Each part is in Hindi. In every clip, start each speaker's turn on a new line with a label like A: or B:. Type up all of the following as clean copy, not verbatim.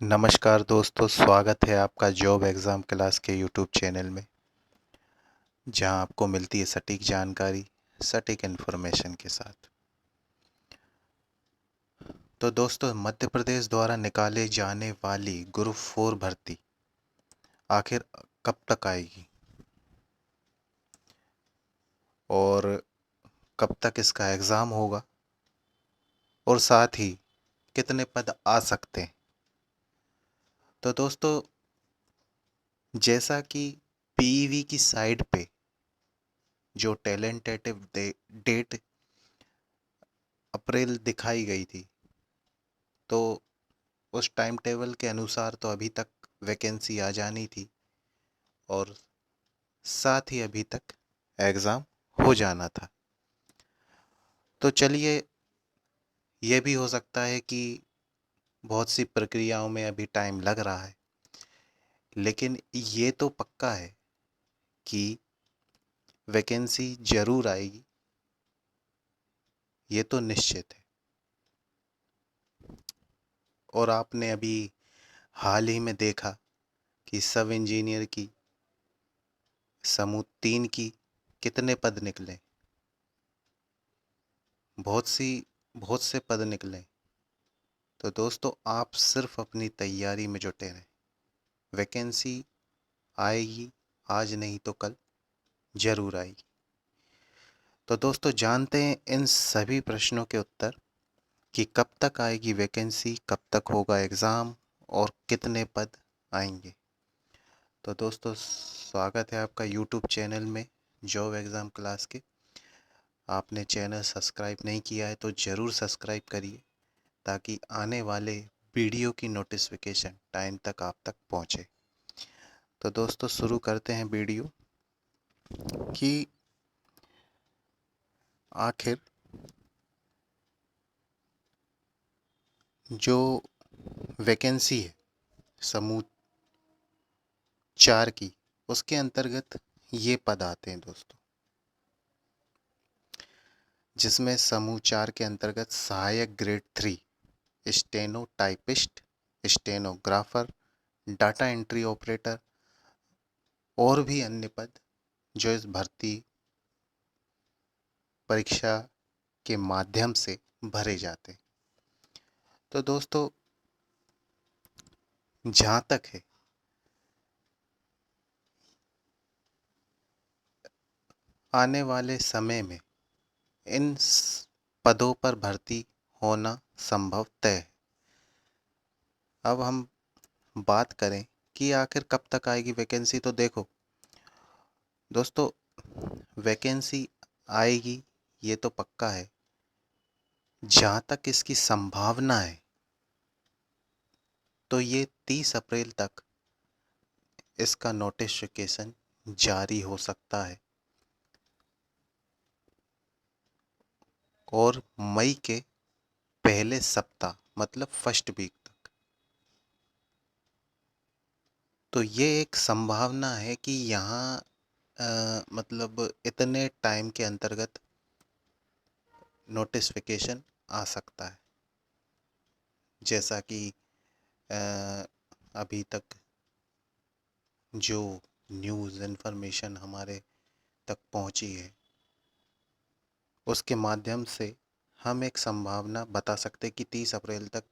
A: नमस्कार दोस्तों, स्वागत है आपका जॉब एग्ज़ाम क्लास के यूट्यूब चैनल में, जहां आपको मिलती है सटीक जानकारी, सटीक इन्फॉर्मेशन के साथ। तो दोस्तों, मध्य प्रदेश द्वारा निकाले जाने वाली ग्रुप 4 भर्ती आखिर कब तक आएगी और कब तक इसका एग्ज़ाम होगा और साथ ही कितने पद आ सकते हैं। तो दोस्तों, जैसा कि पीईवी की साइट पे जो टेंटेटिव डेट अप्रैल दिखाई गई थी, तो उस टाइम टेबल के अनुसार तो अभी तक वैकेंसी आ जानी थी और साथ ही अभी तक एग्ज़ाम हो जाना था। तो चलिए, ये भी हो सकता है कि बहुत सी प्रक्रियाओं में अभी टाइम लग रहा है, लेकिन ये तो पक्का है कि वैकेंसी ज़रूर आएगी, ये तो निश्चित है। और आपने अभी हाल ही में देखा कि सब इंजीनियर की समूह 3 की कितने पद निकले। बहुत सी बहुत से पद निकले। तो दोस्तों, आप सिर्फ अपनी तैयारी में जुटे रहें। वैकेंसी आएगी, आज नहीं तो कल ज़रूर आएगी। तो दोस्तों, जानते हैं इन सभी प्रश्नों के उत्तर कि कब तक आएगी वैकेंसी, कब तक होगा एग्ज़ाम और कितने पद आएंगे। तो दोस्तों, स्वागत है आपका यूट्यूब चैनल में, जॉब एग्ज़ाम क्लास के। आपने चैनल सब्सक्राइब नहीं किया है तो ज़रूर सब्सक्राइब करिए, ताकि आने वाले वीडियो की नोटिफिकेशन टाइम तक आप तक पहुँचे। तो दोस्तों, शुरू करते हैं वीडियो कि आखिर जो वैकेंसी है समूह 4 की, उसके अंतर्गत ये पद आते हैं दोस्तों, जिसमें समूह 4 के अंतर्गत सहायक grade 3, steno typist, stenographer, data entry operator और भी अन्य पद जो इस भर्ती परीक्षा के माध्यम से भरे जाते हैं। तो दोस्तों, जहाँ तक है, आने वाले समय में इन पदों पर भर्ती होना संभव तय है। अब हम बात करें कि आखिर कब तक आएगी वैकेंसी, तो देखो दोस्तों, वैकेंसी आएगी, ये तो पक्का है। जहाँ तक इसकी संभावना है, तो ये 30 अप्रैल तक इसका नोटिफिकेशन जारी हो सकता है और मई के पहले सप्ताह मतलब फर्स्ट वीक तक। तो ये एक संभावना है कि यहाँ मतलब इतने टाइम के अंतर्गत नोटिफिकेशन आ सकता है। जैसा कि अ, अभी तक जो न्यूज़ इन्फॉर्मेशन हमारे तक पहुंची है, उसके माध्यम से हम एक संभावना बता सकते हैं कि 30 अप्रैल तक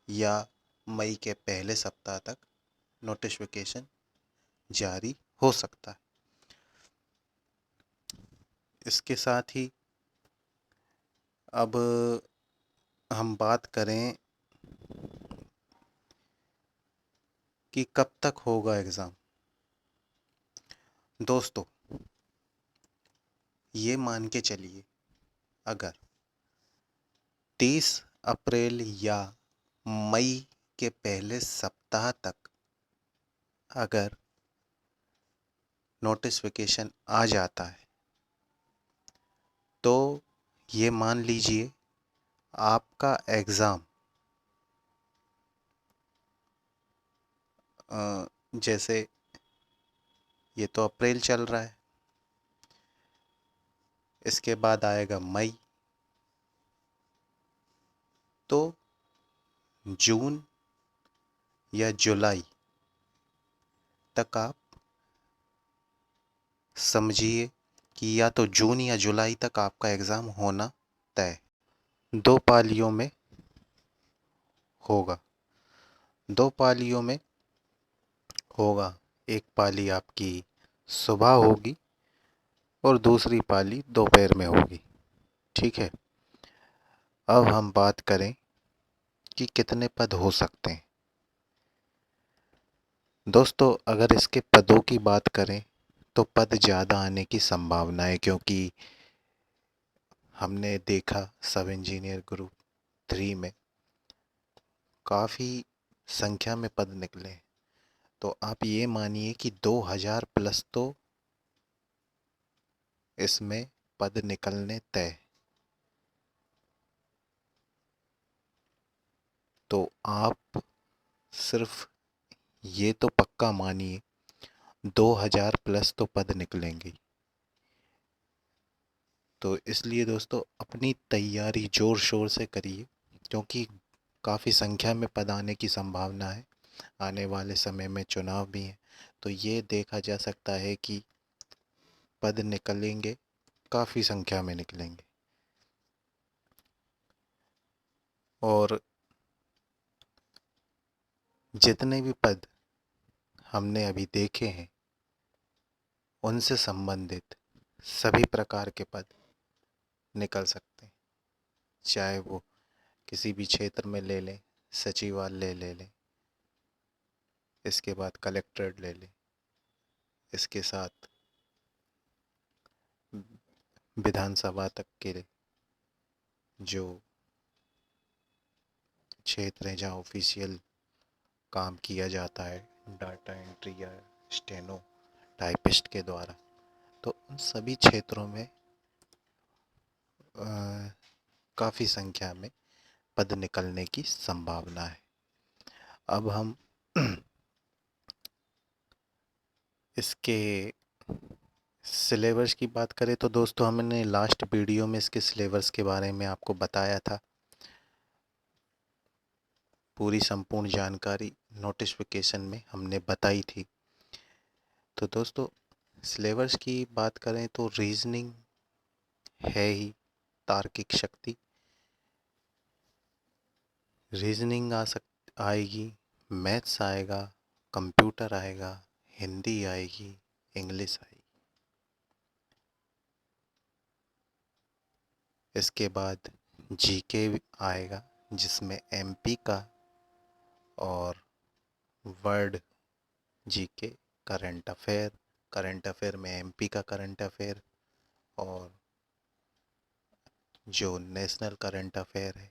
A: या मई के पहले सप्ताह तक नोटिफिकेशन जारी हो सकता है। इसके साथ ही अब हम बात करें कि कब तक होगा एग्ज़ाम। दोस्तों, ये मान के चलिए, अगर 30 अप्रैल या मई के पहले सप्ताह तक अगर नोटिफिकेशन आ जाता है, तो ये मान लीजिए आपका एग्ज़ाम जैसे ये तो अप्रैल चल रहा है, इसके बाद आएगा मई, तो जून, या जुलाई तक आप समझिए कि या तो जून या जुलाई तक आपका एग्ज़ाम होना तय। 2 पालियों में होगा। 2 पालियों में होगा। एक पाली आपकी सुबह होगी और दूसरी पाली दोपहर में होगी। ठीक है। अब हम बात करें कि कितने पद हो सकते हैं। दोस्तों, अगर इसके पदों की बात करें तो पद ज़्यादा आने की संभावना है, क्योंकि हमने देखा सब इंजीनियर ग्रुप 3 में काफ़ी संख्या में पद निकले हैं। तो आप ये मानिए कि 2000 प्लस तो इसमें पद निकलने तय। तो आप सिर्फ ये तो पक्का मानिए 2000 प्लस तो पद निकलेंगे। तो इसलिए दोस्तों अपनी तैयारी ज़ोर शोर से करिए, क्योंकि काफ़ी संख्या में पद आने की संभावना है। आने वाले समय में चुनाव भी हैं, तो ये देखा जा सकता है कि पद निकलेंगे, काफ़ी संख्या में निकलेंगे। और जितने भी पद हमने अभी देखे हैं उनसे संबंधित सभी प्रकार के पद निकल सकते हैं। चाहे वो किसी भी क्षेत्र में ले लें, सचिवालय ले लें, इसके बाद कलेक्ट्रेट ले लें, इसके साथ विधानसभा तक के जो क्षेत्र हैं जहाँ ऑफिशियल काम किया जाता है, डाटा एंट्री या स्टेनो टाइपिस्ट के द्वारा, तो उन सभी क्षेत्रों में काफ़ी संख्या में पद निकलने की संभावना है। अब हम इसके सिलेबस की बात करें तो दोस्तों हमने लास्ट वीडियो में इसके सिलेबस के बारे में आपको बताया था। पूरी संपूर्ण जानकारी नोटिफिकेशन में हमने बताई थी। तो दोस्तों सिलेबस की बात करें तो रीजनिंग है ही, तार्किक शक्ति, रीजनिंग आएगी, मैथ्स आएगा, कंप्यूटर आएगा, हिंदी आएगी, इंग्लिश आएगी। इसके बाद जीके आएगा, जिसमें एमपी का और वर्ल्ड जीके, करंट अफेयर में एमपी का करंट अफेयर और जो नेशनल करंट अफेयर है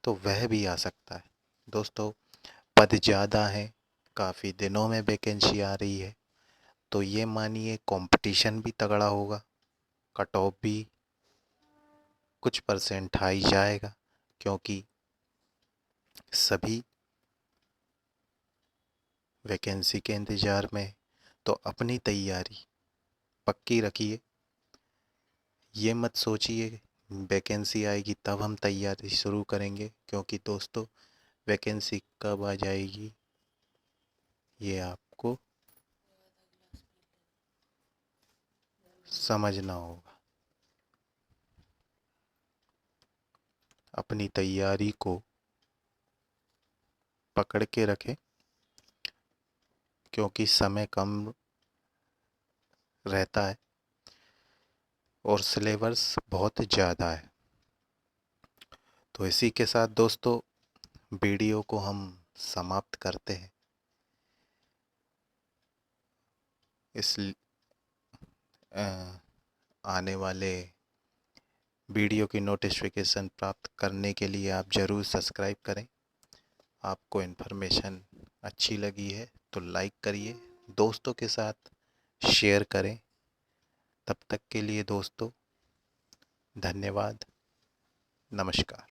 A: तो वह भी आ सकता है। दोस्तों पद ज़्यादा हैं, काफ़ी दिनों में वैकेंसी आ रही है, तो ये मानिए कंपटीशन भी तगड़ा होगा, कट ऑफ भी कुछ परसेंट हाई जाएगा, क्योंकि सभी वैकेंसी के इंतज़ार में। तो अपनी तैयारी पक्की रखिए। ये मत सोचिए वैकेंसी आएगी तब हम तैयारी शुरू करेंगे, क्योंकि दोस्तों वैकेंसी कब आ जाएगी ये आपको समझना होगा। अपनी तैयारी को पकड़ के रखें, क्योंकि समय कम रहता है और सिलेबस बहुत ज़्यादा है। तो इसी के साथ दोस्तों वीडियो को हम समाप्त करते हैं। इस आने वाले वीडियो की नोटिफिकेशन प्राप्त करने के लिए आप ज़रूर सब्सक्राइब करें। आपको इन्फॉर्मेशन अच्छी लगी है तो लाइक करिए, दोस्तों के साथ शेयर करें। तब तक के लिए दोस्तों धन्यवाद, नमस्कार।